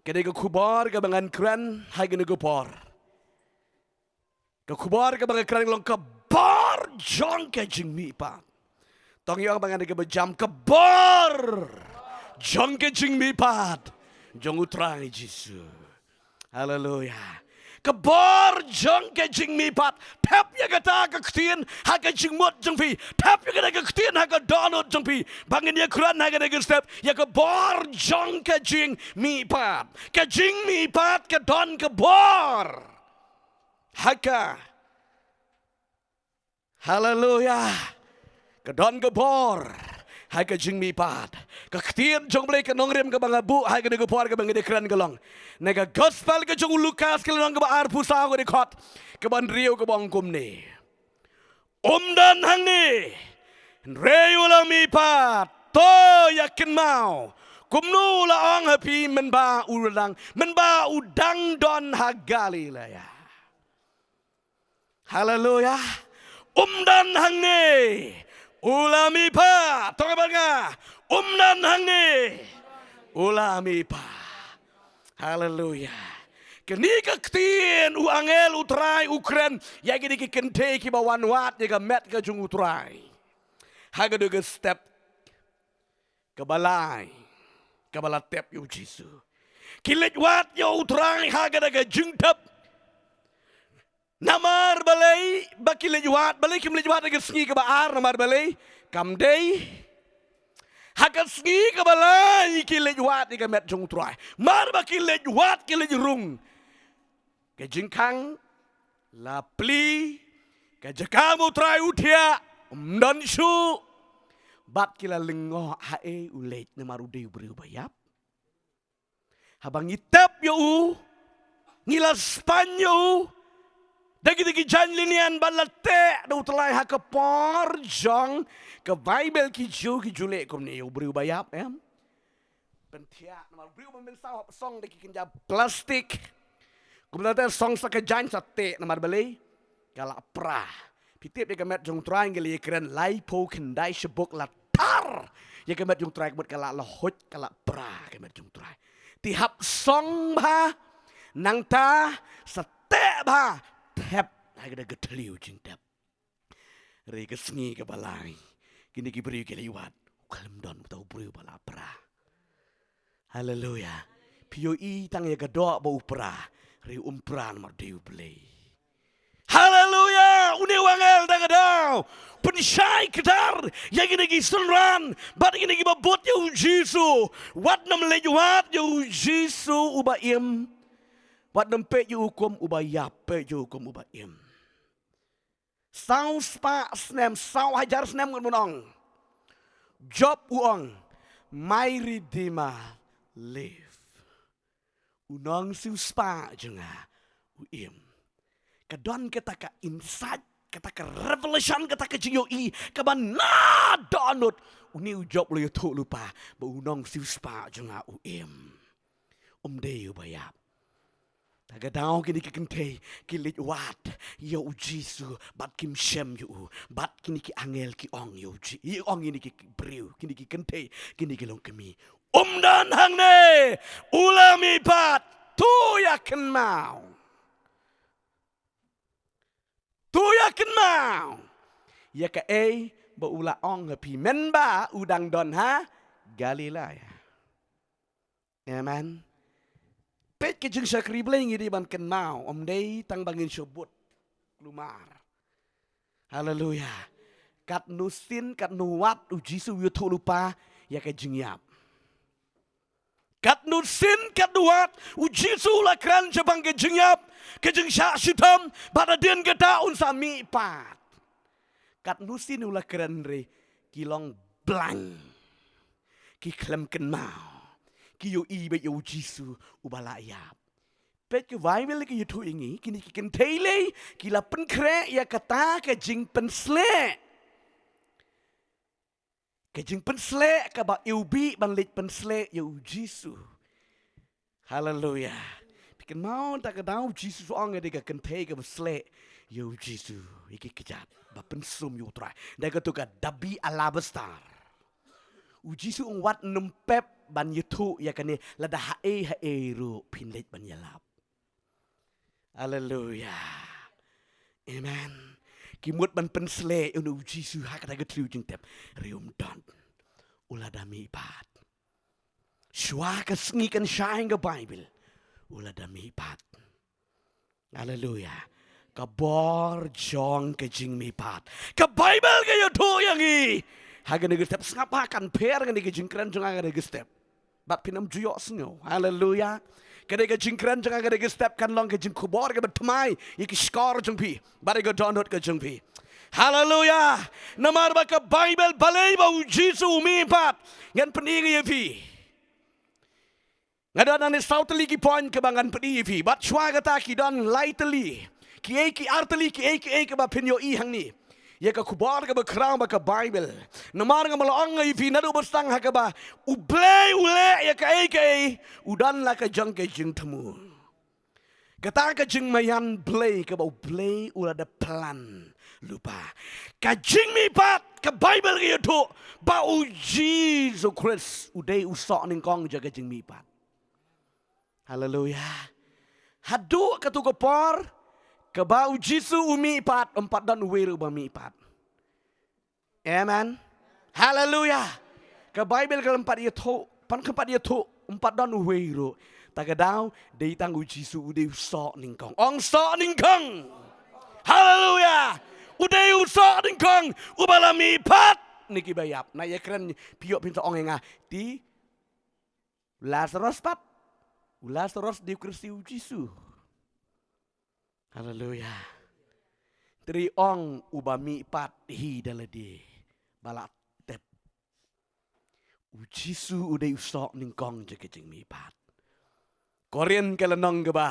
Kede ke kubar ke bangan kran hai kene ke por. Ke kubar ke bangan kran long ke bar jong ke jing mi pa. Tong yang bangan ke bejam ke bar jong ke jing mi pa. Jong utrai Jisu. Haleluya. Kebar jong ke jing mi pat tap ya kata ke ktien ha ke jing mot jong pi tap ya kata ke ktien ha ke donut jong pi bangin ya kran ha ke step ya kebar jong ke jing mi pat ke don ke bar haka haleluya ke don ke bar hai ke jing mi pat ke ktien jong blai ke nongrem ke bangabu hai ke de por ke bangin de kran ke long nega gospel ke jong Lukas ke long ke ar pusa ke de khot ke ban riu ke bong kum ni dan hang ni riu la mi pat to yakin mau kum nu la ong happy men ba udang don hagali la ya haleluya dan hang ni ulami pa tong banga dan hang ni ulami pa haleluya kini ka ktien u angel utrai ukren ya gini ki kente ki bawan wat ya met ka jung utrai haga de step ke balai ke balatep yu jisu kilet wat yo utrai haga de jung tap namar balai bakilet wat balai kim let wat ke sngi ke baar namar balai kam dei haga sngi ke balai kilet wat ke met jung utrai mar bakilet wat kilet rung ke jingkang la pli ke jakamu trai utia dan su bat kila lengo hae ulet namaru deu beriu bayap habang itap yo ngila spanyo dagi janlinian balate do telai ha ke por jong ke bible ki jule kom ne yo beriu bayap em pentia namaru beriu memel song dagi kenja plastik kemudian song sakejan sate namar balai galak pra pitip ya kemet jong trai ngali keren lai po kendai sebok latar ya kemet jong trai kebut galak lohot galak pra kemet jong trai tihap song ba nang ta sate ba tep agak geteliu jing tep re kesni ke balai kini ki beri ke liwat kalem don tau beri bala pra haleluya pio i tang ya gedok bau pra ri umpran mar deu play haleluya une wangel dagadau pensyai kedar yang gini sunran bat gini babot yo jisu wat nam lejuat yo jisu ubaim wat nam pe yo hukum ubayap pe yo hukum ubaim sau spa snem sau hajar snem ngonong job uong my redeemer live unang siu spa jenga uim kadon kita ka insight kita ka revelation kita ka jiyoi kaban na donut uni ujob lo yoto lupa ba unang siu spa jenga uim deu bayap tagadao kini kikente kilit wat yo jisu bat kim shem yo bat kini ki angel ki ong yo ji ong ini ki briu kini ki kente kini ki long kemi dan hang ne ulami pat tu yakin mau ya ka ba ula ong pi men ba udang don ha Galilea amen pet ke jeng sakri bleng di ban ken mau dei tang bangin sebut lumar haleluya kat nusin kat nuwat uji su yutu lupa ya ka jeng yap kat nusin kat nuwat uji su la kran jabang ke jeng yap ke jeng syak sitam pada den geta un sami pat kat nusin ula kran re kilong blang ki klem ken mau ki yo i be yo jisu ubala yap pet ke bible ki yutu ingi kini ki ken tele ki la pen kre ya kata ke jing pen sle ke jing pen sle ka ba ubi ban lit pen sle yo jisu haleluya piken mau tak ka dau jisu ong de ka ken te ka sle yo jisu iki kejat ba pen sum yo tra da ka tu ka dabi alabastar u jisu ong wat nempep ban yutu ya kan ni lada hae ru pinlet ban yalap. Haleluya. Amen. Kimut ban pensle unu Jisu ha kata getriu jeng tep rium don. Ulada mi pat. Shwa ka sngi kan shine ga Bible. Ulada mi pat. Haleluya. Kabor jong ke jing mi pat. Ka Bible ke yutu yang i. Haga nege step ngapa kan per ngene ke jing kran jong aga nege step. Bat pinam juyok sngo. Haleluya. Kadang jingkran jangan kadang step kan long ke jing kubor ke bertemai iki skor jeng pi bare ke download ke jeng pi. Haleluya. Namar ba ke Bible balai ba Jisu mi pat ngan pening ye pi. Ngada nani sauteli ki point ke bangan pedi pi bat chwa kata ki don lightly ki ki arteli ki ke ba pinyo i hang ni. Ya ka kubor ke berkerang ba ke Bible. Namar nga malaang nga ipi nado bastang ha ka ba ublay ule ya ka udan la ka jang ke jing temu. Kata ka jing mayan blay ka ba ublay ula da plan lupa. Ka jing mi pat ka Bible ke yuto ba u Jesus Christ uday usok ning kong jaga jing mi pat. Haleluya. Hadu ka tu kopor kabau Jisu umi pat empat dan uweru ba mi pat. Amen. Haleluya. Ke Bible ke empat itu pan ke empat itu empat dan uweru. Tagadau dei tanggu Jisu ude usok ningkong. Ong sok ningkong. Haleluya. Ude usok ningkong ubala mi pat niki bayap. Na ye keren piok pinta ong enga di Lazarus pat. Lazarus di kursi Jisu. Haleluya. Tri ong ubami pat hi daladi balak tep. Jisu udah usok ningkong jaga jeng mi pat. Korean ke lenong ke ba.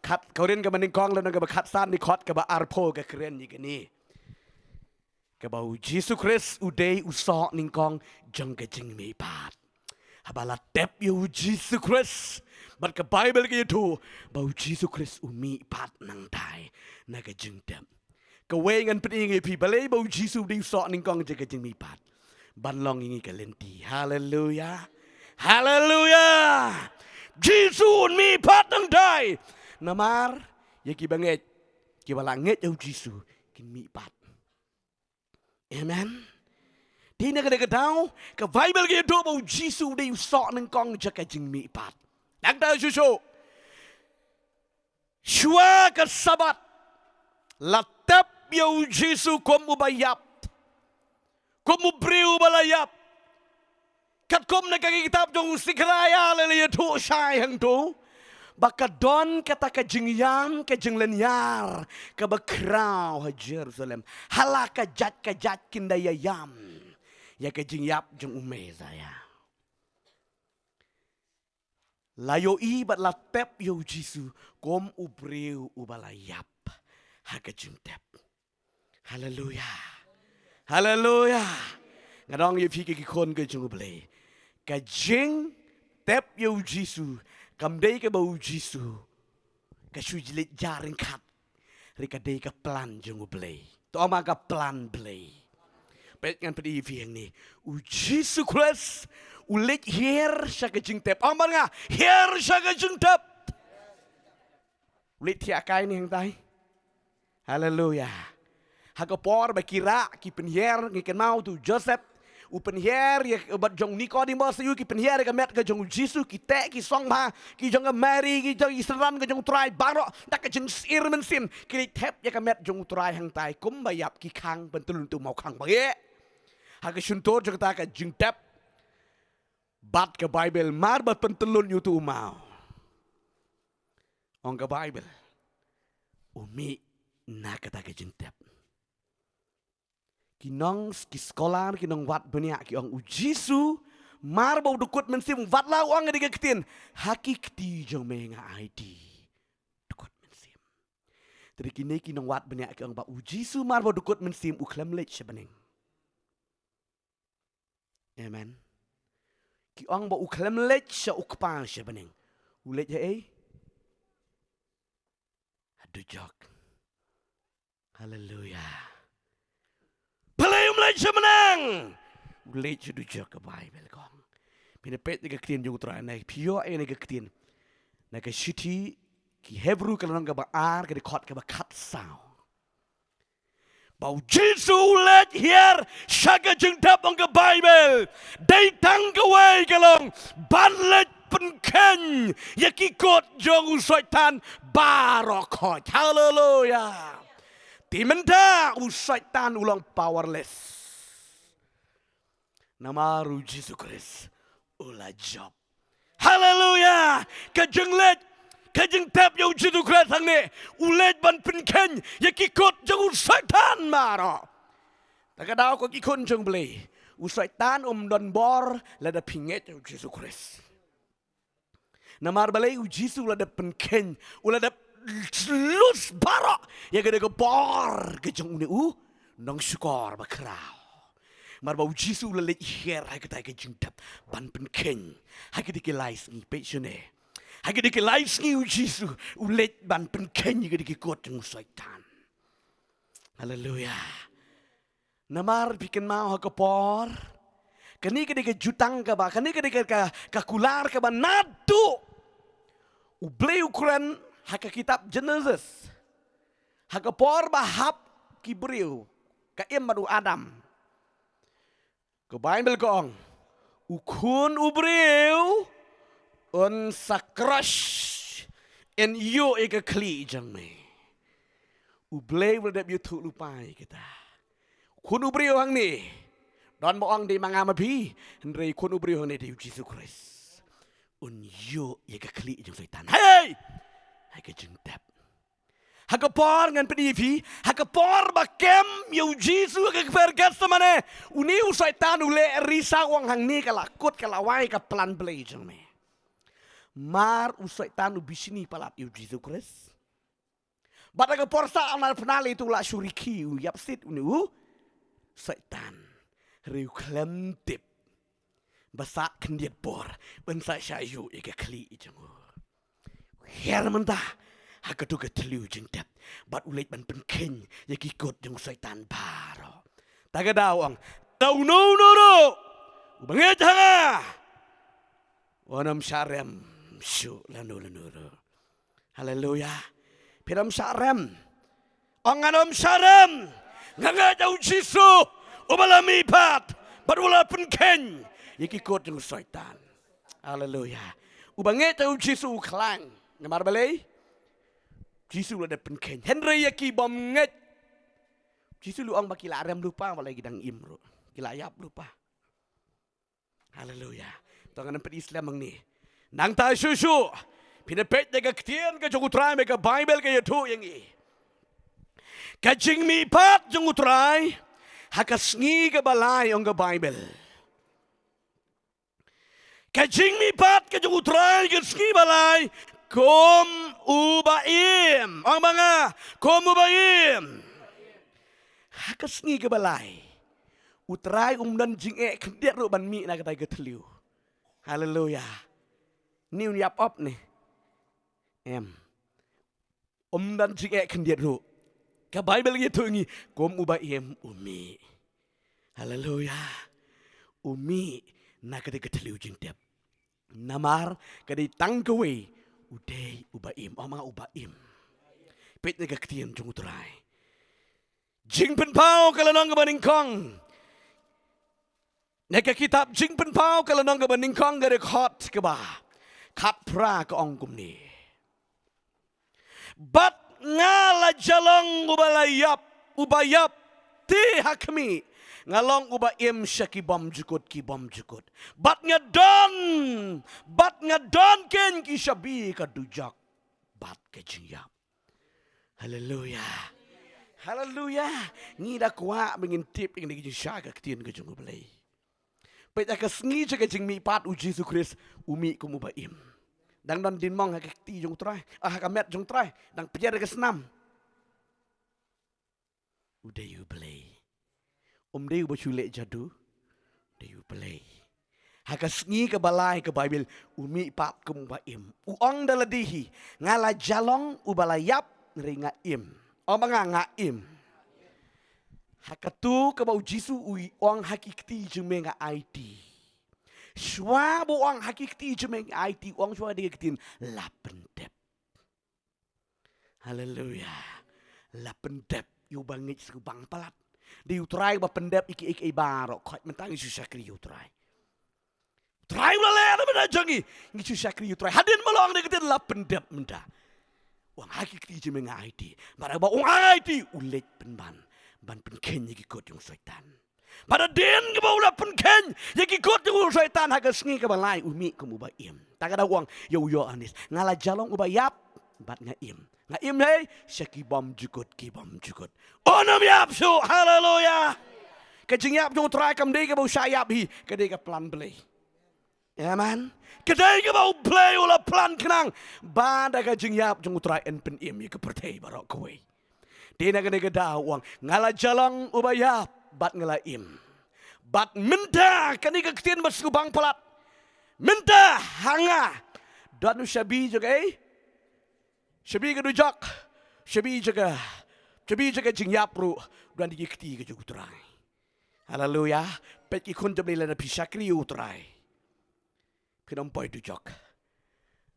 Kat Korean ke meningkong lenong ke ba kat san ni kot ke ba arpo ke keren ni gini. Ke ba Jisu Christ udah usok ningkong jeng ke jeng mi pat. Habala tep yu Jisu Christ. But ke Bible ke itu bau Jisu Christ umi pat nang dai naga jeng tep. Ke wengan peningi pi balai bau Jisu di sok ningkong jaga jeng mi pat. Ban long ingi ke lenti. Haleluya. Haleluya. Jisu mi pat nang dai. Namar ya ki banget ki balanget au Jisu kin mi pat. Amen. Di negara kedau ke Bible ke itu bau Jisu di sok ningkong jaga jeng mi pat. Nang tahu susu. Shua ke sabat. Latap yau Jisu kom ubayap. Kom ubriu balayap. Kat kom na kitab jong sikraya lele tu syai hang tu. Baka don kata ke jingyam ke jinglenyar ke bakrau ha Jerusalem. Halaka jat kindayayam. Ya ke jingyap jong umezaya. Layo i bat latep yo Jisu kom ubriu ubalayap haga jungtep. Haleluya. Haleluya. Ngadong ye piki ki kon ke jung ublay. Ka jing tep yo Jisu kamdei ke bau Jisu. Ka sujilit jaring kat. Rika dei ka plan jung ublay. To ama ka plan blay. Pet ngan pedi yang ni. U Jisu Christ ulit hier syaga jengtep. Ambar nga, hier syaga jengtep. Ulit tiakai ni yang tay. Haleluya. Hagapor bakira ki penhier ngiken mau tu Joseph. U penhier ya bat jong Nicodemus yu ki penhier ka met ka jong Jisu ki te ki song ma ki jong Mary ki jong Israel ka jong try baro dak ka jong irmen sim ki tep ya ka met jong try hang tay kum bayap ki khang pentulun tu mau khang bae. Haga suntor jong ta ka jengtep. Bat ke Bible mar bat pentelun yu tu mau. Ong ke Bible. Umi na kata ke jentep. Kinong ki sekolah kinong wat banyak ki ong Jisu mar bau dukut mensim wat lau ong ngadi ketin hakikti jong menga ID. Dukut mensim. Tapi kini kinong wat banyak ki ong ba Jisu mar bau dukut mensim uklam lech sebening. Amen. Ki ong ba uklam lech sa ukpa sebening. Ulet ya Aduh jok. Haleluya. Palayum lech sebenang. Ulet jadu jok ke Bible kong. Pinapet ni ketien jung trai naik pio ni ketien naik shiti ki Hebrew kalau nang kebaar ke dekot kebakat sao. Bau Jesu let here syaga jeng dap ang ke Bible. Dai tang ke wai kalong ban let penken ya kikot jong syaitan barokot. Hallelujah. Timenda syaitan ulang powerless. Namaru Jesu Christ ulah job. Hallelujah. Kajeng let kajeng tap yang Jesu Christ hang ni ulet ban penken ya kikot jong syaitan maro. Takadaw ko kikon jong beli. Syaitan don bor lada pinget yang Jesu Christ. Namar balai Jesu lada penken ulada lus barok ya gede ke bor kejong ni nong syukor bakrau. Marbau Jesu lalit hier hai ketai ke jingdap ban penken hai kedike lais ni pechone hai kedike lais ni Jesu ulet ban penken ni kedike kot jeng syaitan. Haleluya. Namar bikin mau ha kepor kani kedike jutang ka ba kani kedike ka kular ka ba nadu ubleu Quran ha ka kitab Genesis ha kepor bahap kibriu ka madu Adam. Ke Bible kong ukun ubreu on sakrush en yo eka kli jang me ublei wedap yu tu lupai kita kun ubreu hang ni don boong di mangama pi henrei kun ubreu hang ni di Jesu Christ on yo eka kli jang syaitan hey ke jeng tap Hakapor ngan pedipi, hakapor bakem yu Jesu ke pergat semane. Uni syaitan ule risa wang hang ni kalakut kalawai ka plan belejeng me. Mar syaitan ubisini palap yu Jesu Christ. Bata kapor sa amal penali itu la syuriki u yapsit uni syaitan. Riu klemtip. Basak kendiat bor. Bensa syayu ika kli jengu. Her mentah. Hakatu ke teliu jeng tap. Bat ulit ban penken. Ya kikot jeng syaitan baro. Tagadawang. Tau no. Ubanget hanga. Wanam syarem. Syuk lanu. Haleluya. Piram syarem. Onganom syarem. Nganga jauh Jesu. Ubalami pat. Bat ulat penken. Ya kikot jeng syaitan. Haleluya. Ubanget jauh Jesu kelang. Ngamar balai. Jesu ada penken. Henry yaki bom nget. Jesu luang baki larem lupa malai gidang imro. Kilayap lupa. Haleluya. Tangan nampak Islam ang ni. Nang tayo susu. Pinapet na kaktiyan ka jong utray. May ka Bible kayo to yang i. Kajing mipat jong utray. Hakasngi ka balay ang ka Bible. Kajing mipat ka jong utray. Kasngi balay. Kom ubaim. Ang mga kom ubaim. Hakasngi ke balai. Utrai dan jing kendiat ro ban mi na katai keteliu. Haleluya. Ni yap op ni. Dan jing kendiat ro. Ka Bible gitu ngi kom ubaim umi. Haleluya. Umi na katai keteliu jing tiap. Namar kadai tangkawe. Uday ubaim, mga ubaim. Pit na kaktiyan jung utray. Jing penpao kalanang kabaningkong. Nakakitab jing penpao kalanang kabaningkong gare khot kaba. Kat pra ka ongkum ni. Bat ngala jalang ubayap ti hakmi. Ngalong ubaim siya kibam jukut. Bat nga don ken kisyabi kadujak. Bat kejiyap. Haleluya. Ngida kuha mengintip yang naging siya kaktiyan kajong ubalay. Pwede akasngi siya kajing mipat u Jesu Christ umi kumubaim. Dang don din mong hakakti jong try. Hakamet jong try. Dang pijara kasenam. Uday ubalay. Dia berculek jadu, dia pelai. Hakasngi ke balai ke Bible, umi pap ke mubaim. Uang daladihi, ngala jalong ubalayap ngeringaim. Mga ngaim. Hakatu ke bau Jesu uang hakikti jume nga ID. Shwa buang hakikti jemeng IT uang shwa dia ketin lapendep. Haleluya. Lapendep yu bangit su bang palat. Di utrai ba pendep iki barok khat mentang isu sakri utrai. Trai wala le ada jangi ngisu sakri utrai. Hadin melong dia ketin lapendep menda. Uang hakikti jemeng IT. Bara ba uang IT ulet penban. Ban penken iki kot yung setan. Pada den ke bawah penken yang ikut dengan syaitan hagas ngi ke balai umi ke mubaim. Tak ada uang yo anis ngala jalong ubayap bat ngaim. Ngaim hei syakibam jukut kibam jukut. Onam yap su haleluya. Kejing yap jong try kam dei ke bau syayap hi ke dei ke plan belai. Amen. Kedai ke bau play ula plan kenang. Bada kejing yap jong try en pen im ke pertai barok kowe. Dina ke dei ke dah uang ngala jalong ubayap. Bat ngelaim. Bat minta kani keketin bersubang pelat. Minta hanga. Dan syabi juga Syabi ke dujak. Syabi juga jingyap ru. Dan dikiti ke juga uterai. Haleluya. Pet ikun jebeli lana pisakri uterai. Pinampai dujak.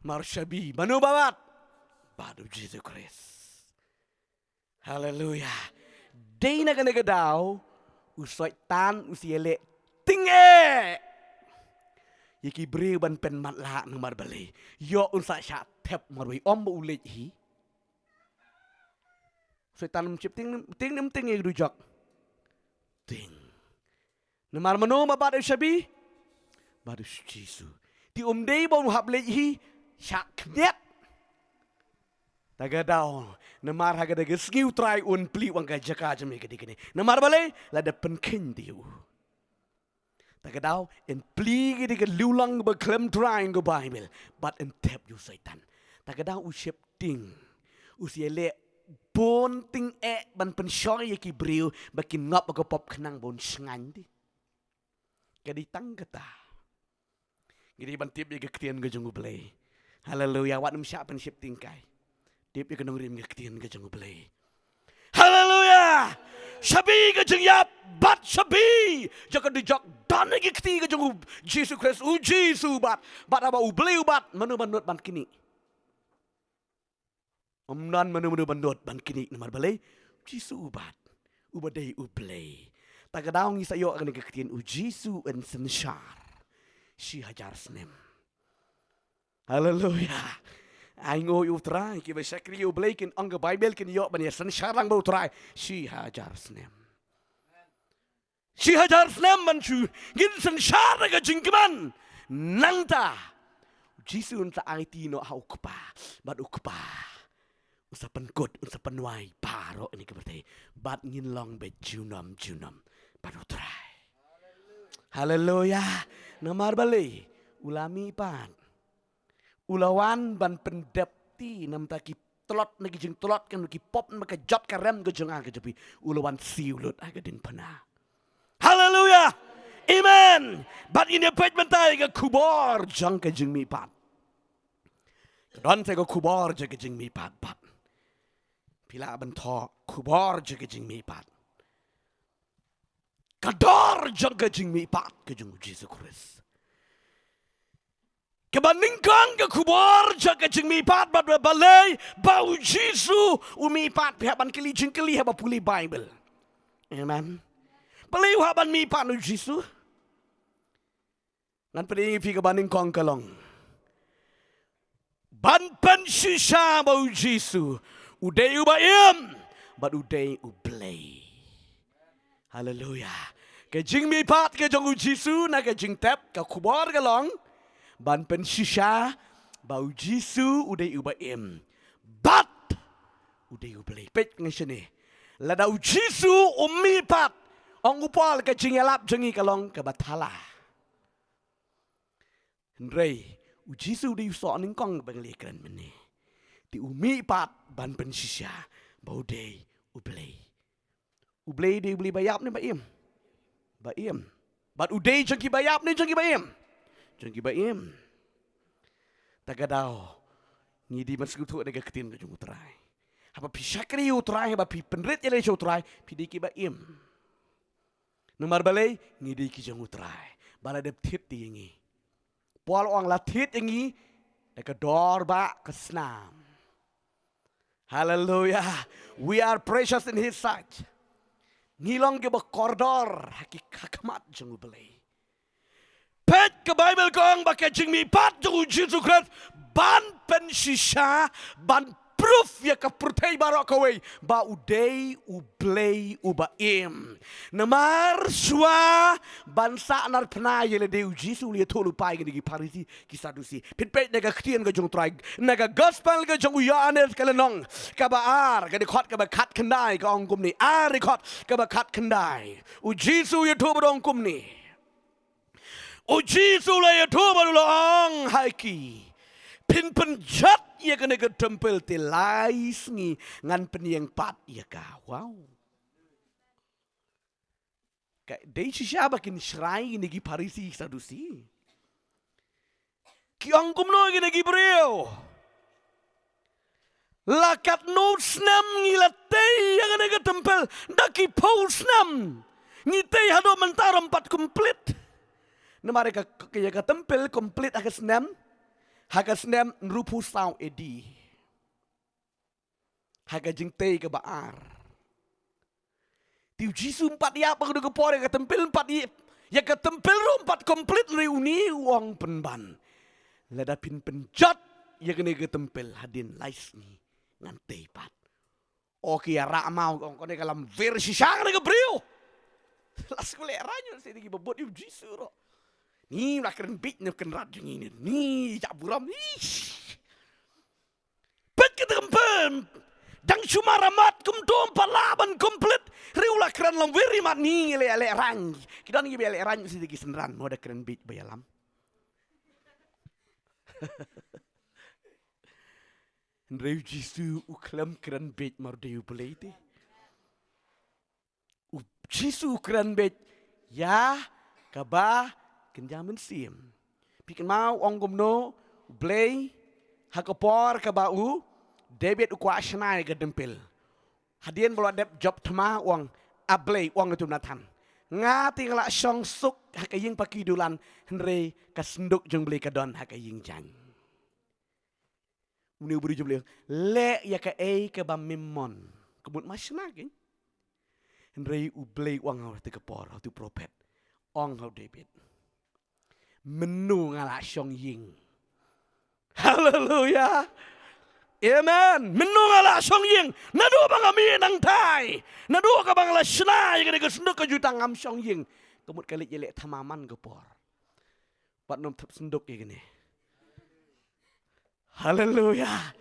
Mar syabi. Manu bawat. Badu Jesus Christ. Haleluya. Dina kena kedau. Usai tan usiele tingge. Yaki beri ban pen matla nomor beli. Yo unsa syak tep marwi om bu ulet hi. Usai tan mencip ting ye dujak. Ting. Nomor mano mabat syabi. Badu Yesus. Ti dei bon hab let hi syak knet. Tagadau, namar haga daga skiu try un pli wangka jaka jeme gede gede. Namar bale la da penken diu. Tagadau en pli gede ke lulang ba klem trying go Bible, but en tap you Satan. Tagadau u ship ting. Usiele bon ting ban pen shoy ki briu bakin ngap ba pop kenang bon sngan di. Gadi tang kata. Gidi ban tip ye ketien go jungu bale. Haleluya, wat num syak pen ship ting kai. Dia kena ngirim ngektian ke jenguk belai. Haleluya. Syabi ke jengyap bat syabi. Jaka dijak dan ngekti ke jenguk Jesus Christ. Jesu bat. Bat apa belai bat. Manu bandut ban kini. Omnan manu bandut ban kini. Namar belai. Jesu bat. Ubadai belai. Tak ada orang isayo akan ngektian. Jesu en sensyar. Si hajar senem. Haleluya. Aingo yu try ki besakri yu bleikin anga Bible kin yo ban yasan syarang bau try si hajar snem. Si hajar snem man chu gin san syara ga jingman nanta. Jisun sa IT no haukpa bad ukpa. Usapan kod usapan wai paro ini kebertai bad ngin long be junam badu try. Haleluya. Namar bali ulami pan. Ulawan ban pendepti nam taki telot nagi jeng telot kan nagi pop maka jot karem ke jeng aga jepi ulawan siulut aga din pana. Haleluya. Amen. Bat ini pet mentai ke kubor jang ke jeng mi pat. Kedon te ke kubor jang ke jeng mi pat pat. Pila ban tho kubor jang ke jeng mi pat. Kador jang ke jeng mi pat ke jeng Jesus Christ. Kebandingkan ke kubur jaga jeng mipat bad balai bau Jesu umipat pihak ban keli jeng keli haba puli Bible. Amen. Balai haban mipat nu Jesu. Ngan peding fi kebandingkan kelong. Ban pen sisa bau Jesu. Udai ubayam bad udai ublay. Haleluya. Ke jeng mipat ke jeng Jesu na ke jeng tep ke kubur kelong. Ban pen sisa bau Jesu udai ubaim bat udai ublay pet ngisene ladau Jesu umipat ong upal ke jingelap jengi kalong ke batala Henry u Jesu udai so ning kong bangli kran meni di umipat ban pen sisa bau dei ublay dei beli bayap ni baim bat udai jengi bayap ni jengi baim Jengki baim. Tagadau. Ngidi maskutu ada ketin ke jung utrai. Haba pi syakri utrai haba pi penrit yale utrai pi diki baim. Nomar balai ngidi ki jung utrai. Bala dep tip ti ngi. Paul orang latit yang ini, mereka dorba ke senam. Hallelujah. We are precious in His sight. Ngilong ke berkordor hakikamat jeng belai. Pet ke Bible kong bakai jeng mi pat jeng Jesus Christ ban pensisa ban proof ya ka pertai barok kawe ba udai ublay ubaim namar swa bansa nar pna yele de jisu li tolu pai gi parisi ki sadusi pitpet nega khtien ga jong trai nega gospel ga jong yanes kalenong ka baar ga de khot ka ba khat khandai ka ong kum ni a de khot ka ba khat khandai u jisu ye thu bodong kum ni u jisu la ye thu bodong haiki pin penjat ia kena ke tempel telais ni ngan peniang pat ia ka wow kayak dei siapa kin shrine ni gi parisi sadusi ki angkum no gi gi breu lakat no snam ngilate ia kena ke tempel daki pau snam ngitei hado mentaram pat komplit namare ka ke tempel komplit akas snam Hagas nem rupu sau edi. Haga jengtei ke baar. Tiu jisu empat ya apa kudu kepore ke tempel empat ya ke tempel empat komplit reuni uang penban. Ladapin penjat ya kene ke tempel hadin lais ni ngantei pat. Oke ya rak mau kone kalam versi sang ke brio. Las kule ranyo sini ki bobot tiu jisu ro. Ni nak keren bit ni keren rad yang ini. Ni jak buram ni. Bet kita kempen. Dang cuma ramat kumdom palaban komplit. Riulah keren lam veri mat ni le rang. Kita ni le rang sedikit senran. Mau ada keren bit bayalam. Reu jisu uklam keren bit mardeu boleh ti. Jisu keren bit ya kabah kenjamin sim. Pikan mau ongom no blay hakapor ka bau David ukwa shnai ga dempel. Hadien bolo dep job tama wong ablay wong itu natan. Ngati ngala song suk hakaying pakidulan henre kasenduk jeng blay kadon hakaying jan. Uni beri jumlah le ya ka ka ba mimmon. Kebut masna gen. Henre ublay wong hau te kapor hau tu prophet. Ong hau David. Menu ngala syong ying. Haleluya. Amen. Menu ngala syong ying. Nadu bang kami nang thai. Nadu ka bang la shnai ka ke senduk ka jutang am syong ying. Kemut kali jelek tamaman gepor. Pat nom tep senduk ye gini. Haleluya.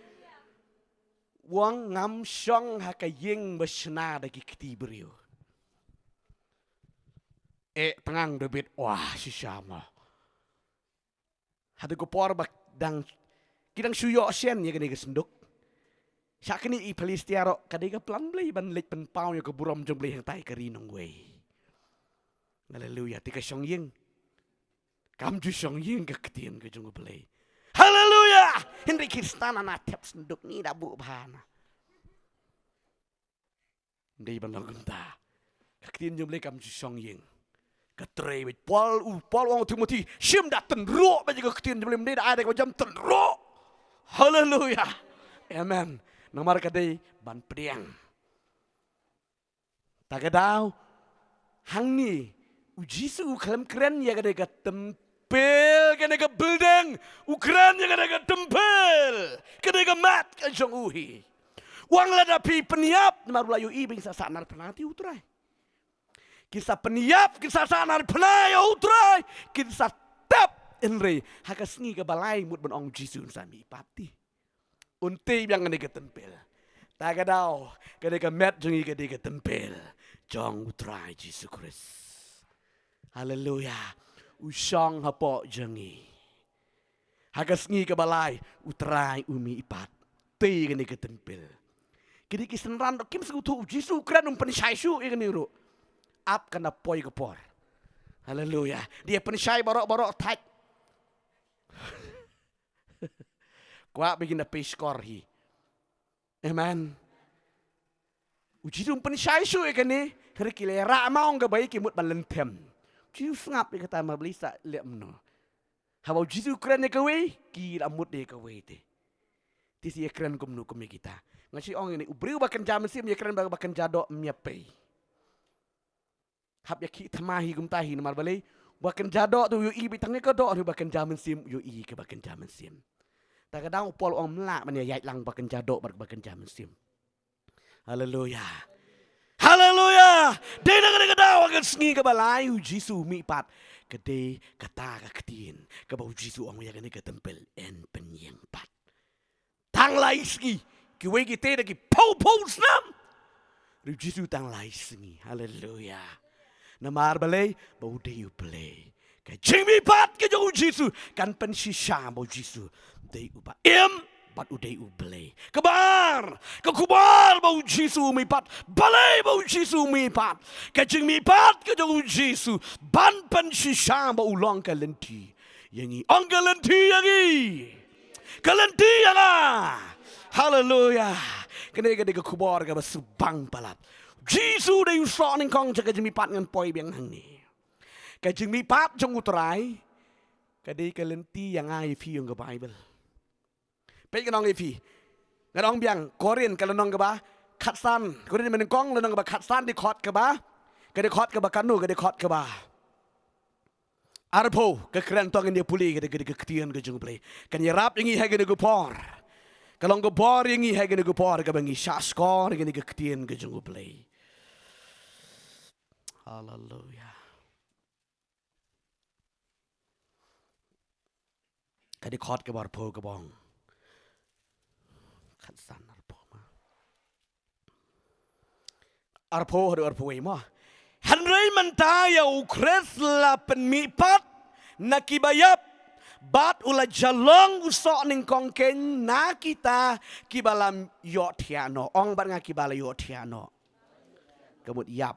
Wang ngam syong ha ka ying besna dagi keti beriu. Tengang David. Wah si syama. Hati kupor bak dang kidang suyo sen ya kene senduk. Sak kini I Palestia ro kadega plan blay ban lek pen pau ya ke buram jom blay yang tai kerinong we. Haleluya tika syong ying. Kam ju syong ying ke ketien ke jong blay. Haleluya. Henry Kristana na tep senduk ni da bu bahana. Ndai ban lagenta. Ketien jom blay kam ju syong ying. Ketrei bet Paul wang Timothy sim dak tenro ba juga ketien belum dia ada macam tenro. Haleluya. Amen. Nomor kadai ban pediang. Tagadau hang ni ujisu kalam keren ya kadai ka tempel kadai ka building ukran ya kadai ka tempel kadai ka mat ka jong uhi. Wang ladapi peniap marulayu I bingsa sanar penati utrai. Kisah peniap, kisah sanar penai utrai, kisah tap enre hakasni ke balai mut ben ong jisu sami pati. Unti yang ngene ke tempel. Tagadau kene ke met jengi ke ke tempel. Jong utrai Jisu Kristus. Haleluya. Usang hapo jengi. Hakasni ke balai utrai umi ipat. Ti kene ke tempel. Kini kisenran kim sekutu Jisu kran pensyai su kene ro. Up kena poi kepor. Haleluya. Dia pensyai borok-borok tak. Kuat begini peskor hi. Amen. Uji dum pensyai su kan ni. Kira kira rak mau ke baik imut balentem. Ciu sengap dia kata mabelisa lihat meno. Habau Jisu keren ya kawe, ki amut deh kawe te. Tisi ya keren kumnu kumi kita. Ngasih ong ini ubriu bahkan jam sim ya keren bahkan jadok menyapai. Hab ya ki tamahi gumtahi namar balai. Bahkan jadok tu yu i bitangnya kedok tu bahkan jam sim yu i ke bahkan jam sim. Tak kadang pol ong melak mana yai lang bahkan jadok bahkan jam sim. Haleluya. Haleluya. Dia nak kena ketawa kan sengi ke balai Jisu mi pat. Kedai kata ke ketin. Ke bau Jisu orang yang kena ke tempel en penyeng pat. Tang lai sengi. Kiwe kita lagi pau senam. Jisu tang lai sengi. Haleluya. Namar balai bau deyu balai. Ke jing mi pat ke jauh Jisu. Kan pensisha bau Jisu. Deyu pat. Pat udai ublay. Kebar bau Jisu mi pat. Balay bau Jisu mi pat. Kajing mi pat ke jauh Jisu. Ban pen shisha bau long kalenti. Yangi ong kalenti yangi. Kalenti yanga. Hallelujah. Kene ke kubar ke basubang palat. Jisu de usah ning kong jaga jing mi pat ngan poi biang hang ni. Kajing mi pat jong utrai. Kadai kalenti yang ai fi yung ke Bible. Pej kanong ifi. Kanong biang Korean kalau nong keba katsan. Korean meneng kong nong keba katsan di kot keba. Kade kot keba kanu kade kot keba. Arpo ke keren tong dia puli kade ketian ke jung play. Kan yarap ingi hai kade gupor. Kalau gupor ingi hai kade gupor ke bangi syaskor kade ketian ke jung play. Hallelujah. Kade kot keba arpo kebong. Katsan arpo ma. Arpo hadu arpo ma. Henry mentaya ukres la penmipat nakibayap bat ula jalong usok ning kongken na kita kibalam yotiano ong bar nga kibala yotiano. Kemut yap.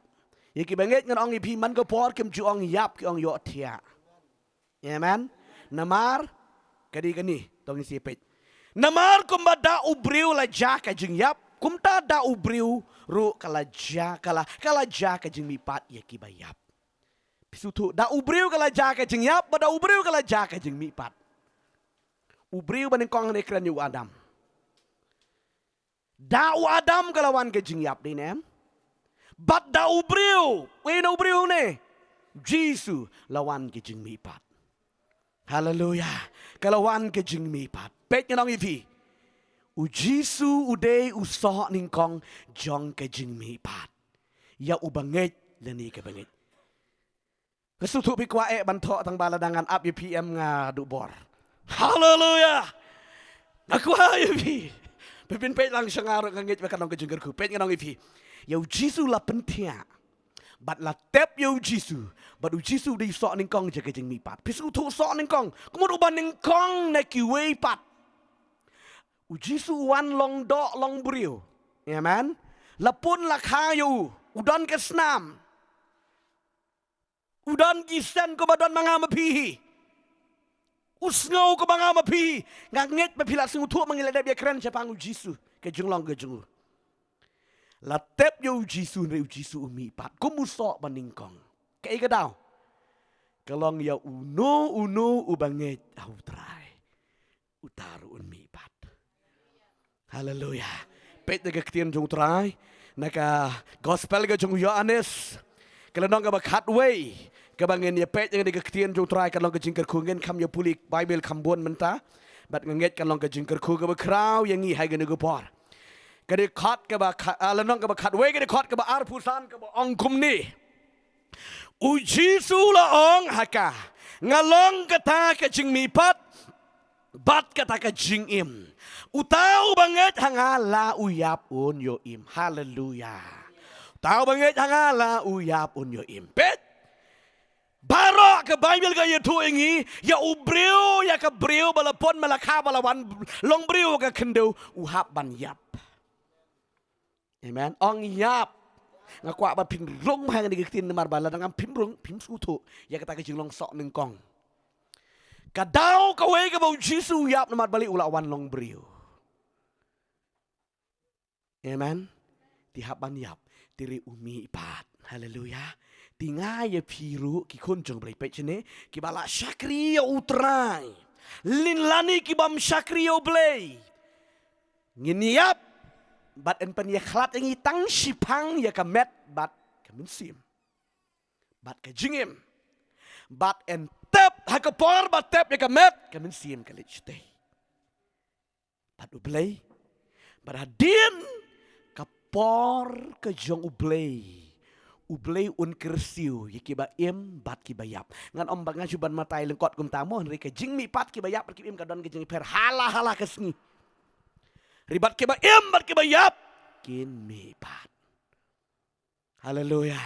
Ya kibanget ngan ong ipi man ko por kem ju ong yap ki ong yotia. Amen. Namar kadi kani tong sipit. Namar kumbada ubriu la jaka jing yap kumta da ubriu ru kala jaka jing mipat ya kibayap. Pisutu da ubriu kala jaka jing yap bada ubriu kala jaka jing mipat. Ubriu baning kong ne kran yu Adam. Da u Adam kalawan ke jing yap dinem. Bat da ubriu, we no ubriu ne. Jisu lawan ke jing mipat. Hallelujah. Kalawan ke jing mipat. Pet nong ifi. Ujisu uday usah ningkong jong ke jing mi pat. Ya ubanget leni ke bangit. Kesutu pi kwae bantok tang baladangan up UPM nga dubor. Hallelujah. Aku ayo pi. Pepin pet lang siya nga ngangit makanong ke jing kerku. Pet nong ifi. Ya ujisu la pentia. Bat la tep ya ujisu. Bat ujisu uday usah ningkong jong ke jing mi pat. Pisutu usah ningkong. Kumud uban ningkong na kiwe pat. Ujisu wan long do long brio. Amen. Lapun lakayu. Udan kesnam. Udan gisen ko badan mga mapihi. Usngaw ko mga mapihi. Ngangit mapila sing utu mangiladab ya keren siya pang ujisu. Kajung long kajung. Latep yo ujisu na ujisu umipat. Kumusok maningkong. Kaya ka daw. Kalong ya uno ubangit. Autray. Utaru umipat. Hallelujah. Pet naga ketian jong try. Naka gospel ga jong Yohanes. Kalau nong ka bakatway. Kabangin ya pet yang naga ketian jong try. Kalau ka jingkar kungen kam ya pulik Bible kambuan menta. Bat nganget kalau ka jingkar ku ka bakraw yang i hay ga naga por. Kadi kot ka ba alanong ka bakatway kadi kot ka ba arpusan ka ba ongkum ni. Uji sula ong haka. Ngalong kata ka jing mipat. Bat kata ka jing im. Utaw banget hangala uyap un yo im. Hallelujah. Utaw banget hangala uyap un yo im. Bet. Barok ke Bible ka yaitu ingi. Ya ubriu ya ke briu balapon malaka balawan. Long briu ka kendo uhap ban yap. Amen. Ong yap. Ngakwa ba pinrong mahang digitin namar bala dengan pinrong pim sutu. Ya kata ke long sok nengkong. Kadaw kaway ka bau Jisu yap namar bali ulawan long briu. Amen. Tihapan yap. Tiri umi ipat. Haleluya. Tinga ya piru ki kun jong blai pe chene ki bala syakriya utrai. Lin lani ki bam syakriya blai. Nginiap bat en pen ya khlat ngi tang sipang ya kamet bat kamin sim. Bat ka jingim. Bat en tep hakapor bat tep ya kamet kamin sim kalich teh. Bat ublay. Bat hadin kapor ke jong ublay. Ublay un kersiu ya kiba im bat kiba yap. Ngan om bang ngajuban matai lengkot kum tamu henry ke jing mi pat kiba yap ki im kadon ke jing per hala kesni. Ribat kiba im bat kiba yap kin mi pat. Haleluya.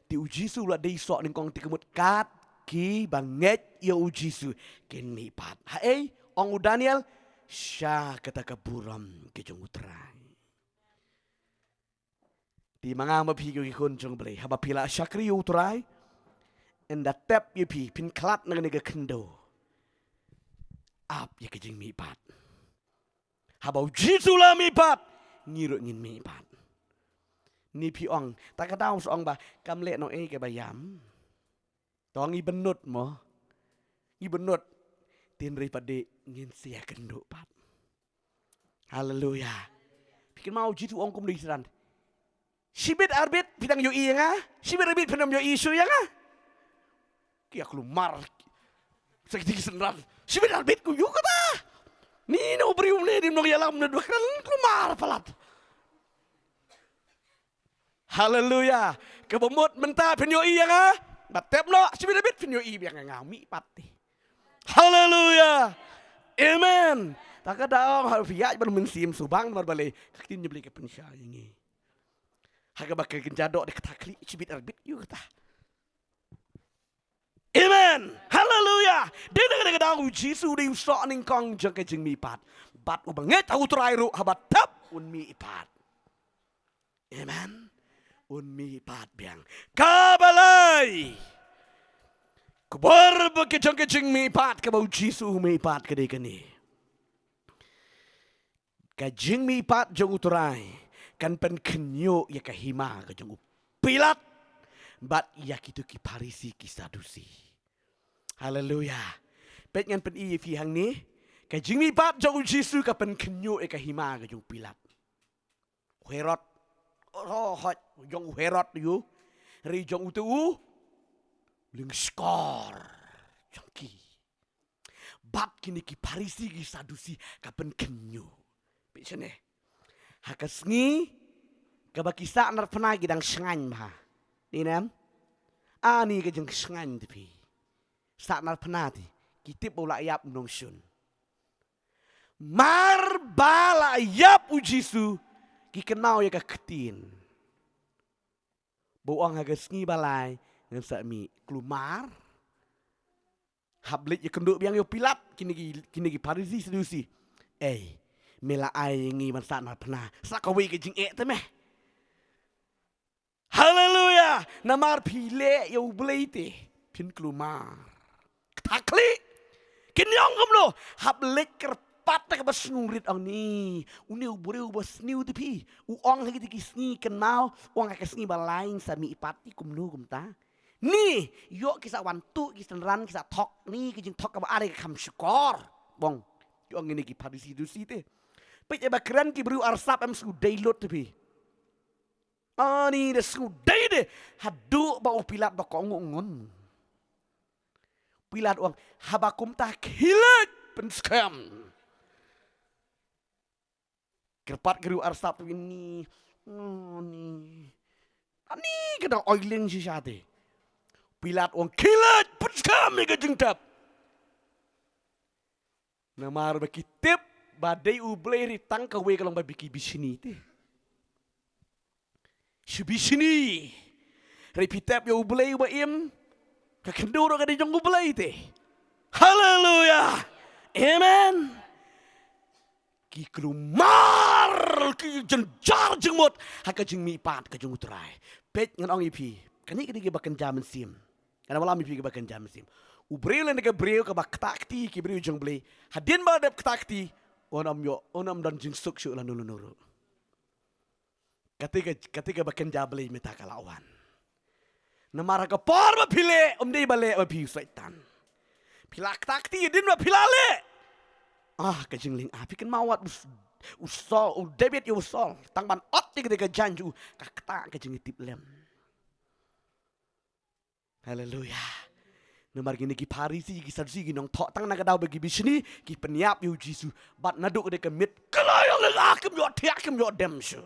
Ti uji su la dei sok ning kong ti kemut kat ki banget ya uji su kin mi pat. Hae ong Daniel sya kata kaburam ke jong utrai. Di mga mapigo ikon jong blay haba pila syakri utrai enda tep yepi pin klat na nega kendo ap ye kejing mi pat haba jisula mi pat ngiro ngin mi pat ni pi ong ta ka daw so ong ba kam le no e ke bayam tong i benut mo i benut tin ri pade ngin sia kendo pat haleluya bikin mau jitu ong kum li seran Sibit arbit bidang yo nga, sibit arbit pinam yo isu ya nga. Kaya kelumar, sakit senran. Sibit arbit ku yo kata. Ni no berium ne di nong yalam na dua kali kelumar palat. Haleluya, kebomot mentah pin yo nga. Batep no, sibit arbit pin yo biang ngami pati. Haleluya, amen. Tak ada orang harfiat bermensim subang berbalik. Kakin nyebeli ke pensya ini. Haga bakal kenjadok de ketakli cibit arbit yuk kata. Amen. Haleluya. Dia dengan dawu Jisu di usok ning kong jeng kejeng mi pat. Bat ubanget au trairu habat tap un mi pat. Amen. Un mi pat biang. Kabalai. Kubar bake jeng kejeng mi pat ke bau Jisu mi pat ke de kini. Kejeng mi pat jeng utrai. Kan pen kenyo ya kahima ke jong pilat bat ya kitu ki parisi ki sadusi. Haleluya. Pet ngan pen i fi hang ni ka jingmi pat jong Jisu ka pen kenyo ya kahima ke jong pilat. Herod hot jong Herod yu ri jong utu ling skor jongki. Bat kini ki parisi ki sadusi ka pen kenyo. Pecene. Hakasngi kabakisa nar pernah gidang sengan bah. Inam, ani kejeng sengan tapi. Saat nar pernah ti kitip bola yap nongsun. Mar bala yap ujisu kikenau ya ketin. Boang hakasngi balai ngan sami kelumar. Hablit ya kenduk biang yo pilat kini parisi sedusi. Mela ai ngi man sa na pna sa ka wi ke jing e te me haleluya namar phile yo bleite phin klumar takli kinyong gomlo hab lek kerpat ka basnurit ang ni uni ubure ubas niu te pi u ong ha ki sni kenau ong ka sni balain sa mi ipati kumnu kumta ni yo kisa wantu kisan kisa tok ni ki jing tok ka ba are kam skor bong yo ngini ki parisi dusi te Pej bakran ki bru arsap am sudai lot tepi. Ani de sudai de hadu ba pilat ba kongungun. Pilat uang habakum ta kilat penskam. Kerpat geru arsap ini. Ani kena oiling si syate. Pilat uang kilat penskam ni kejeng tap. Namar bakitip badai ublay ritang kawe kalau babiki bisini te. Subisini. Repitap ya ublay ubaim. Kakenduro ka di jong ublay te. Haleluya. Amen. Ki kelumar ki jenjar jengmot haka jeng mi pat ka jeng utrai. Pet ngan ong ipi. Kani kini bakan jaman sim. Kana wala mi pi bakan jaman sim. Ubril na Gabriel ka bak takti ki bri jong blay. Hadin ba dap takti onam dan jing sukshu la nulu. Ketika bakan jablay meta kalawan. Namara ka por ma phile om dei bale ma phi saitan. Pilak takti din ma pilale. Ka jingling api kan mawat usol David usol tang ban ot ti ka janju ka kata ka jing tip lem. Haleluya. Namar gini ki parisi ki sarsi ki nong thok tang na ka dau bagi bisni ki penyap yu Jisu bat naduk de ka mit kalaya le akem yo tiak kem yo dem shu.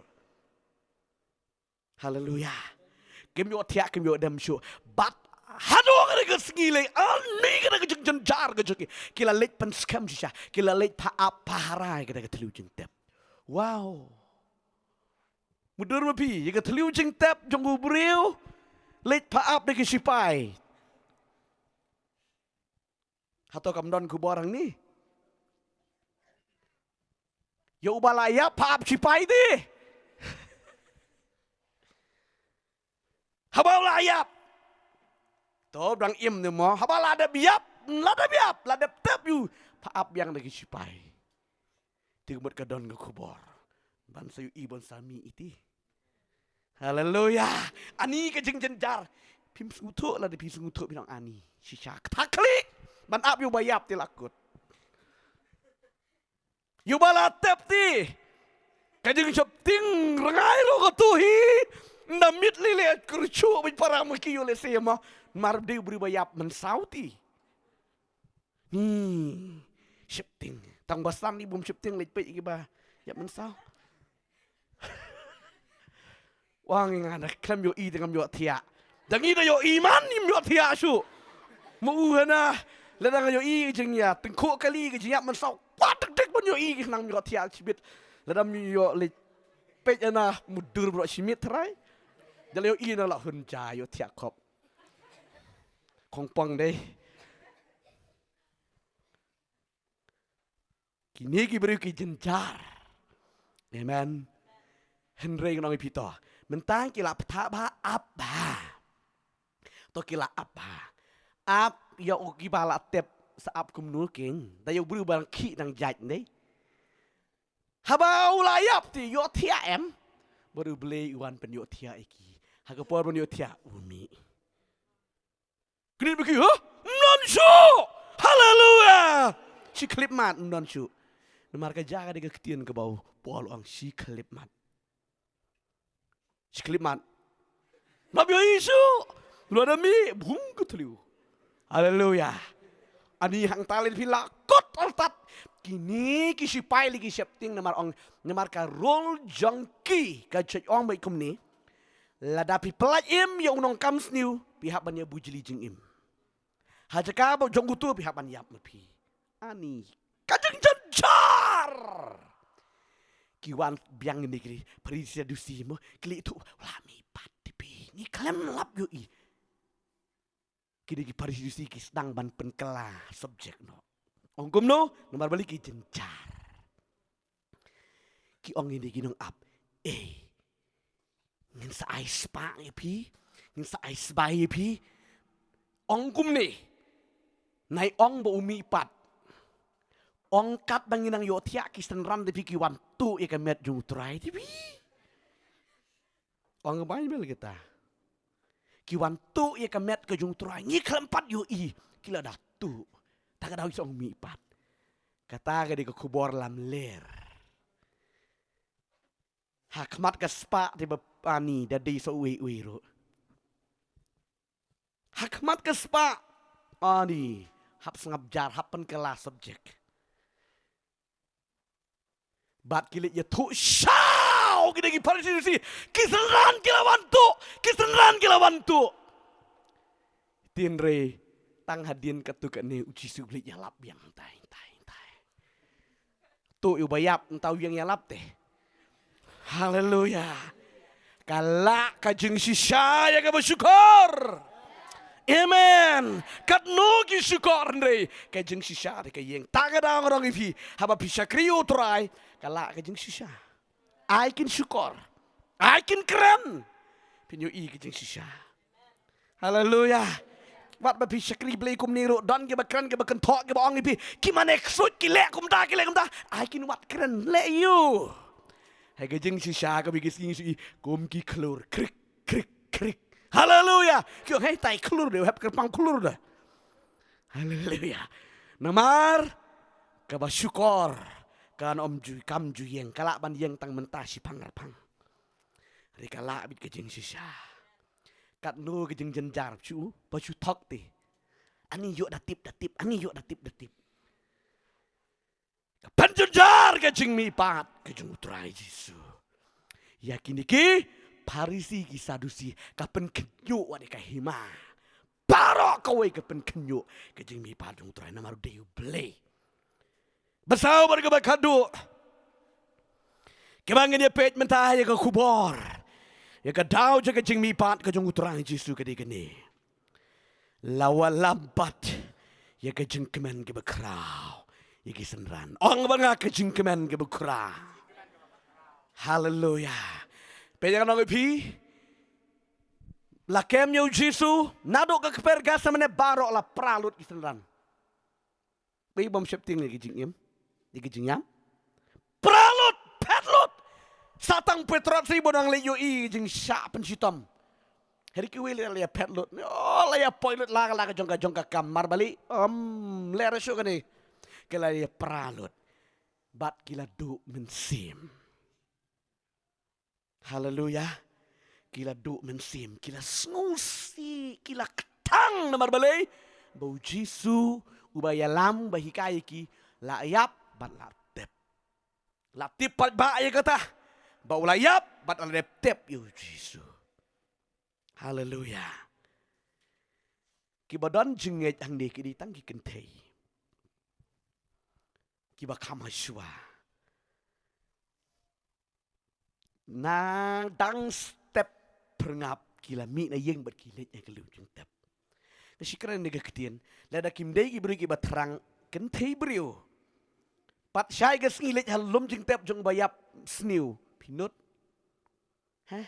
Haleluya. Kem yo tiak kem yo dem shu. Bat hado ka sengi le ani ka ka jeng jar ka jeng kila lek pen skam sha kila lek pa ap pa harai ka telu jeng tep. Wow. Mudur ma pi ka telu jeng tep jong u breu lek pa ap de ki sipai. Atau kamdon ku borang ni. Ya ubalaya paap sipai di. Habau layap. Toh bang im ni mo. Habau lada biap. Lada tep yu. Paap yang lagi sipai. Tingmut kadon ku bor. Ban sayu ibon sami iti. Haleluya. Ani ke jeng jenjar. Pim sungutuk lah di pim sungutuk binang ani. Sisyak taklik. Man up yu bayap ti lakut. Yu balatep ti. Kajing sop ting rengai ro ko tuhi. Namit lile kurcu bin para maki yu le sema. Mar de beri bayap mensauti. Shifting. Tang basam ni bum shifting lek pe iba. Ya mensau. Wang ngana klem yo i dengan yo tia. Dangi da yo iman nim yo tia su. Mu hana ladang yo i jeng ya tengkuk kali ke jeng ya mensau. Wah tek pun yo i nang yo tia cibit. Ladam yo le pe ana mudur bro simit trai. Jale yo i na la hunja yo tia kop. Kong pang deh. Kini ki beri ki jenjar. Amen. Henry nang pito. Mentang kila peta ba apa. To kila apa. Ap ya uki bala tep saap kumnul king. Da yo beri barang ki nang jaj ni. Habau layap ti yo tia em. Baru beli iwan pen yo tia iki. Hagapor pen yo tia umi. Kini beki ha? Nonshu. Haleluya. Si klip mat nonshu. Namar ka jaga de ketien ke bau. Pol ang si klip mat. Si klip mat. Nabi Yesu. Lu ada mi bung keteliu. Haleluya. Ani hang talin pila kot altat. Kini ki sipai lagi septing namar ka rol jangki ka cek ong bai kum ni. Ladapi pelat im ya unong kam sniu pihak ban ya bujili jeng im. Hajaka ba jong gutu pihak ban yap mepi. Ani kajeng jenjar. Kiwan biang negeri perisia dusi mo kli itu lami patipi ni klem lap yo i. Kini ki perisia dusi ki sedang ban penkela subjek no. Ongkum no nomor balik ki jenjar. Ki ong ini ginong up. Ngin sa ice pa pi. Ngin sa ice bay pi. Ongkum ni. Nai ong bo umi pat. Ong kat banginang yo tia kisten ram de piki wan tu e kamet jung trai ti bi. Ong bai bel kita. Ki wan tu e kamet ke jung trai ni kelempat yo i. Kila dah tu. Tak ada isong mi pat. Kata ke di ke kubor lam ler. Hakmat ke spa di bepani dadi so uwi ro. Hakmat ke spa. Ani hap sengap jar hapen kelas subjek. Bat kilit ya tu syau kita gi parisi kiseran kila wantu tinre tang hadin ketuk ne uji sublit ya lap yang tai tu yu bayap entau yang ya lap teh haleluya kalak kajeng sisa ya ka bersyukur amen kat no ki syukur ndre kajeng sisa de kayeng tagadang orang ifi haba bisa kriu try kalak kajeng sisa I can syukur I can keren pinyo i kajeng sisa haleluya wat ba bisa kri blay kum niru don ke bakran ke bakan tok ke baong ipi kimane ksut ki lek kum ta I can wat keren le you hai kajeng sisa ka bigis ngi si kum ki klur krik Haleluya. Kyo hey tai klur deh, hep kerpang klur dah. Haleluya. Namar kaba syukur kan om ju kam ju yeng kalak ban yeng tang mentah si pangarpang. Ri kalak bit kejeng sisa. Kat nu kejeng jenjar chu, pa chu thok ti. Ani yuk datip, ani yuk datip. Kapan jenjar kejeng mi pat kejeng utrai Yesus. Yakin iki Parisi ki Sadusi kapan kenyo wade kahima. Barok kowe kapan kenyo kejeng mi padung trai namaru deyu ble. Besau bergabak kadu. Kebangin ya pet mentah ya ke kubor. Ya ke dau je kejeng mi pat kejeng utrai Yesus kedi geni. Lawa lambat ya kejeng kemen ke bekrau. Ya ke senran. Ong banga kejeng kemen ke bekrau. Haleluya. Pejangan orang pi. Lakem yu Jisu. Naduk ke kepergasa mana barok lah pralut kisenran. Pi bom septing lagi jingim. Lagi jingyam. Pralut. Petlut. Satang petrot si bodang leyo i jing syak pensitom. Hari kiwi lea petlut. Oh lea poilut laga jongka kamar balik. Lera syuk ni. Kila lea pralut. Bat kila duk mensim. Haleluya. Kila duk mensim. Kila sengusi. Kila ketang namar balai. Bau Jisu. Ubaya lam bahikai ki. Layap bat latip. Latip bat baaya kata. Bau layap bat latip yu Jisu. Haleluya. Kibadan jenget ang deki ditang kikentay. Kiba kamaswa. Nang dang step perngap kila mi na yeng bat kilit yang kelu jeng tep. Kasi keren nega ketien. Lada kim day ibri ki batrang kentay brio. Pat syai gas ngilit halum jeng tep jeng bayap sniu pinut. Hah?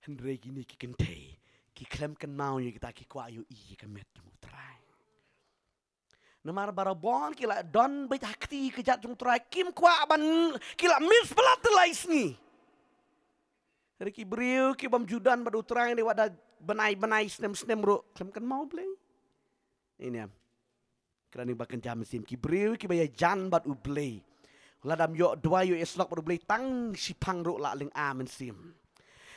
Hendrai gini ki kentay. Ki klem kan mau ya kita ki kwa ayu i kamet jeng utrai. Namar barabon kila don bait hakti kejat jung trai kim kwa ban kila mis pelat telais ni. Hari ki beriu ki bam judan badu trai ni wada benai snem ro klem kan mau play. Ini am. Kerana bakan jam sim ki beriu ki baya jan bad u play. Ladam yo dua yo eslok badu play tang sipang ro la ling amen sim.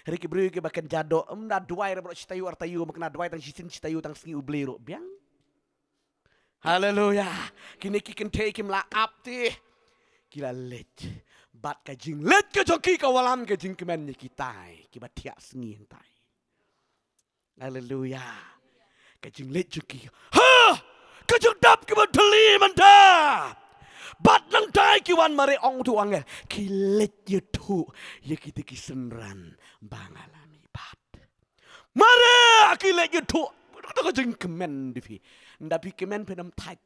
Hari ki beriu ki bakan jado da dua ro citayu artayu makna dua tang sisin citayu tang singi u play ro biang. Haleluya. Kini kikin take him la up ti. Kila let. Bat kajing let ke joki kawalam kajing kemen ni kitai. Kiba tiak sengi entai. Haleluya. Kajing let joki. Ha! Kajing dap kiba deli manda. Bat nang dai kiwan mare ong tu angel. Kilet ye tu. Ye kita kisenran bangalami bat. Mare kilet ye tu. Kajing kemen divi. Ndapi kemen penam tight.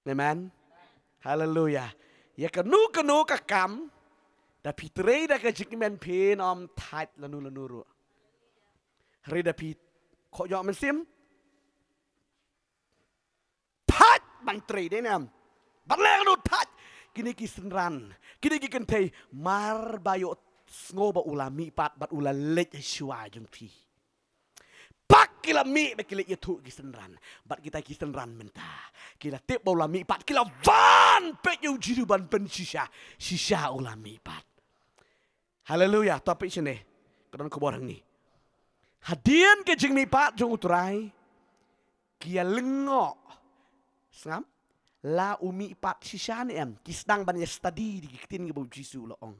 Amen. Haleluya. Ya kenu kakam. Dapi trei da kajik kemen pen om tight lanu ru. Hari dapi kok yo mesim. Tight bang trei deh nam. Baleng nu tight. Kini kisenran. Kini kentei mar bayo ngoba ulami pat bat ulalek syua jeng pi. Pak kila mi bekila itu kisenran. Bat kita kisenran mentah. Kila tip ulami pat. Kila van pek yu jiru ban pen sisa ulami pat. Haleluya. Topik sini. Kedon keborang ni. Hadian ke jeng mi pat jong uturai. Kia lengok. Sengam. La umi pat sisa ni em. Kisdang ban ya study di kitin ke bau jisu loong.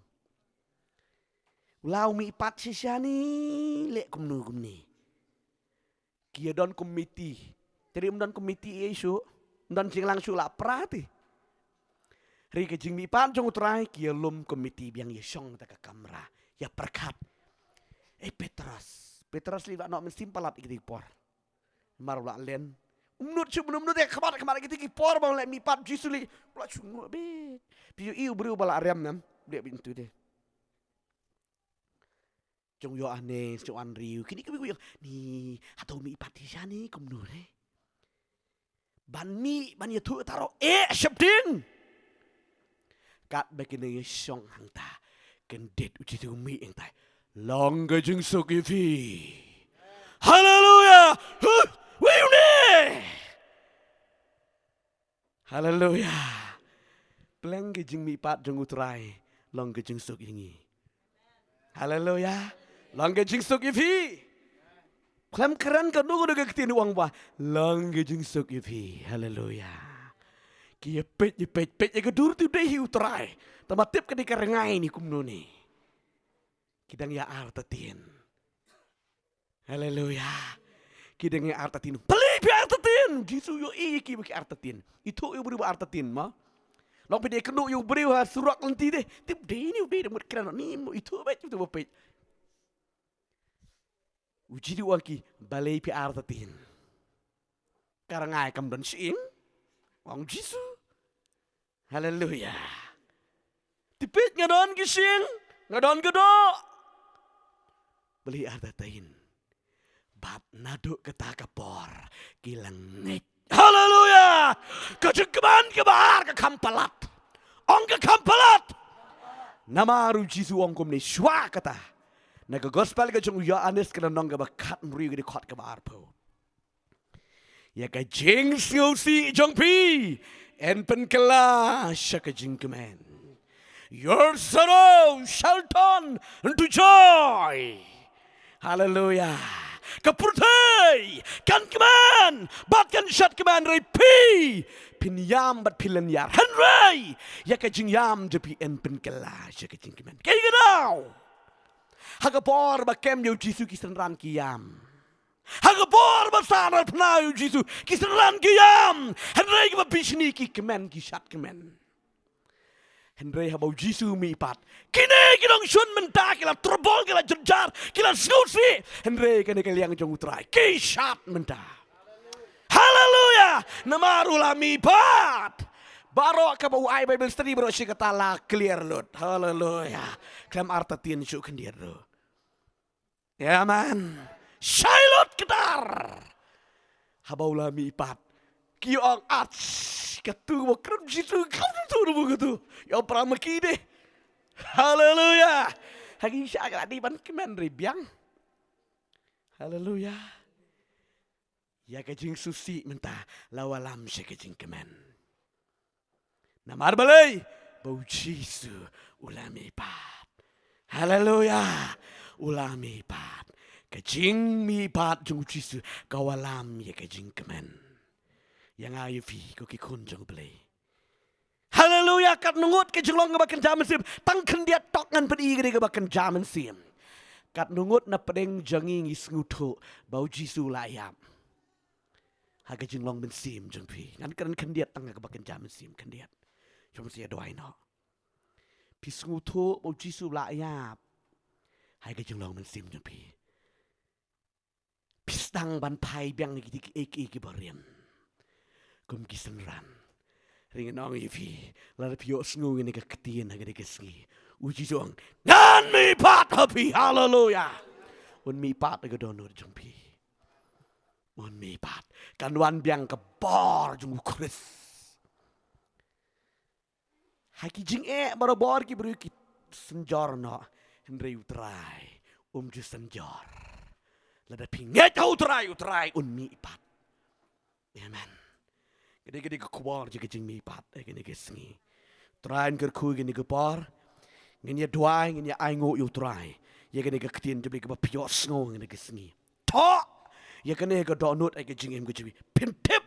La umi pat sisa ni. Lek kumnu kumni. Kia don komiti. Jadi don komiti isu. Don sing langsung lah perhati. Ri ke jing mi pan jong utrai kia lum komiti biang ye syong ta ka kamera. Ya perkat. Petrus li nak mensim palat ikiti por. Mar la len. Umnut ya kemar ikiti por bang le mi pan jisuli. Pula sungu be. Piu iu bru bala rem nam. Dia bintu deh. Jong yo ane jong an riu kini kami ni atau mi pati jani kumnu ne ban ya tu taro sepding kat begini syong hang ta kendet uji tu mi eng tai long ke jing suk ifi. Hallelujah. Wiu ni. Hallelujah. Pleng ke jing mi pat jung utrai long ke jing suk ingi. Hallelujah. Long ke jing suk ifi. Klam keren ka nugo de ketin uang ba. Long ke jing suk ifi. Hallelujah. Kia pet ye kedur tu deh hiu terai. Tamatip ke dikarengai ni kumno ni. Kidang ya artatin. Haleluya. Kidang ya artatin. Beli bi artatin. Jisu yo iki bagi artatin. Itu yo beri artatin ma. Long pede kenu yo beri surak lenti deh. Tip deh ni udah mut keren ni itu baik itu baik. Uji di waki beli bi artatin. Karengai kam dan sing. Wang Jisu. Haleluya. Tipit ngadon gising. Ngadon gedo. Beli artatin. Bat naduk kata kapor. Kilangit. Haleluya. Kejengkeman kebar ke kampalat. Ong ke kampalat. Nama ru Jisu ong kum ni sywa kata. Naga gospel ke jeng Yohanes kena nong ke bakat mriu ke kot ke bar po. Ya ka jing si jong pi en pen kela shaka jing kemen. Your sorrow shall turn into joy. Hallelujah. Kapurtai kan keman bat kan shat keman rei pi pin yam bat pilen yar henry ya ka jing yam de pi en pen kela shaka jing kemen. Kay gadaw. Hagapor ba kem yo Jisu kisan ran kiyam. Hagapor basana pnayu Jisu kisran giyam henry ba bishni ki kemen ki shat kemen henry habau Jisu mi pat kini kidong shun menta kila terbol kila jenjar kila snusi henry kene kaliang jong utrai ki shat menta. Hallelujah. Namarula mi pat baro ka bau ai Bible study bro si kata la clear lot. Hallelujah. Klam artatin su kendir ro. Ya man. Shailot kedar. Habaula mi pat. Kiong ats. Katu mo kram jitu. Katu mo katu. Ya pramaki deh. Haleluya. Hagi syakala di ban kemen ribyang. Haleluya. Ya kajing susi menta. Lawalam sya kajing kemen. Namar balay. Bau Jisu ulami pat. Haleluya. Ulami pat. Kajing mi pat jung Jisu kawalam ya kajing kemen. Yang ayu fi ko ki kun jung belai. Haleluya kat nungut ke jelong ke bakan jaman sim. Tangken dia tok ngan pedi ke bakan jaman sim. Kat nungut na pedeng jangi ngis ngutu bau Jisu layam. Haga jenglong ben sim jung pi. Ngan kan dia tang ke bakan jaman sim kan dia. Jom sia doai no. Pis ngutu bau Jisu layam. Haga jenglong ben sim jung pi. Pistang ban pai biang ni ki bariam. Kum kisan ran. Ringan ong ifi. Lada pio sngu ini ke ketien haga ke sengi. Uji doang. Ngan mi pat happy. Hallelujah. Un mi pat haga donor jumpi. Un mi pat. Kan wan biang ke bar jung kris. Haki jing baru bar ki beri ki senjor no. Henry utrai. Ju senjor. Lada pinget kau utrai un mi pat. Amen. Gede-gede ke kubar je kejing mi pat. Gede ke sengi. Train ke ku gede ke par. Ngenya duai ngenya aingo yu trai. Ya gede ke ketien je beli ke pios ngo gede ke sengi. Tok. Ya kene ke donut ke jing em ke jibi. Pintip.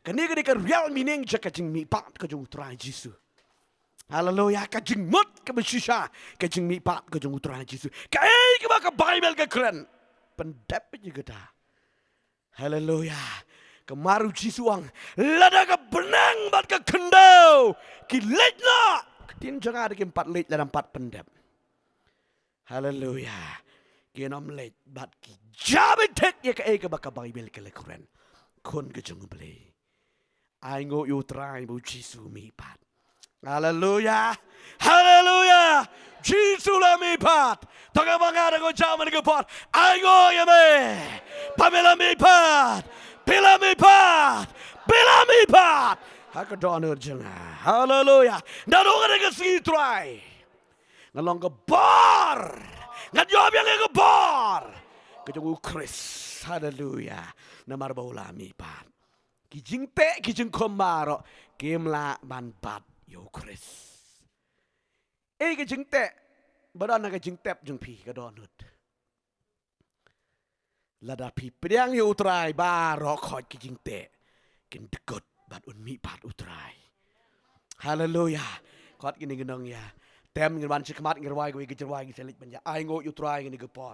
Kene gede ke real meaning je kejing mi pat ke jung trai Jisu. Haleluya kejing mut ke besyusha kejing mi pat ke jung trai Jisu. Kai ke baka Bible ke keren. Pendap juga dah. Haleluya. Kemaru Jisuang. Lada ke benang bat ke kendau. Ki lej nak. Ketin jangan ada ke 4 lej dalam 4 pendap. Haleluya. Ki 6 lej bat ki jabit tek ya ke baka Bible ke lekuren. Kun ke jung beli. Aingo yu try bu Jisu mi pat. Haleluya. Haleluya. Jisu la mi pat. Taga mangada ko jaman ke pat. Aingo ya me. Pamela mi pat. Bila mi pat. Bila mi pat. Haka donor jenga. Haleluya. Nadunga de ke sigi try. Ngalong ke bar. Ngat yo yang ke bor. Kejung Kris. Haleluya. Namar baulami pat. Kijing te kijing komaro. Kimla man pat yo Kris. Kijing te. Badan na kijing tep jung pi kadonut. Lada pi pedang yo utrai baro khot kijing te. Kin dekot bat un mi pat utrai. Haleluya. Khot gini gendong ya. Tem ngirwan chikmat ngirwai gue gejerwai giselik banja. Ai ngo utrai gini gepon.